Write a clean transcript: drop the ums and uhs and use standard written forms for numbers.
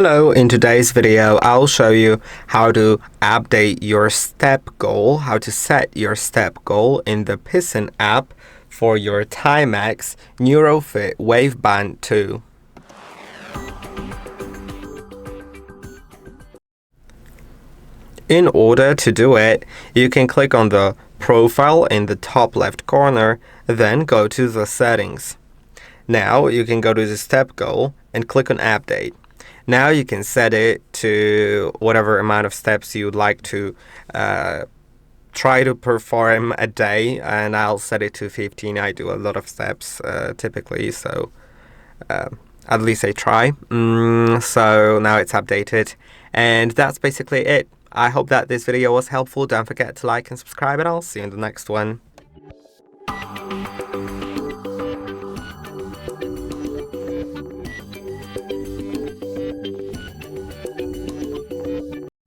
Hello, in today's video, I'll show you how to update your step goal, how to set your step goal in the Pison app for your TIMEX NeuroFit Waveband 2. In order to do it, you can click on the profile in the top left corner, then go to the settings. Now you can go to the step goal and click on update. Now you can set it to whatever amount of steps you'd like to try to perform a day, and I'll set it to 15. I do a lot of steps typically, so at least I try. So now it's updated, and that's basically it. I hope that this video was helpful. Don't forget to like and subscribe, and I'll see you in the next one.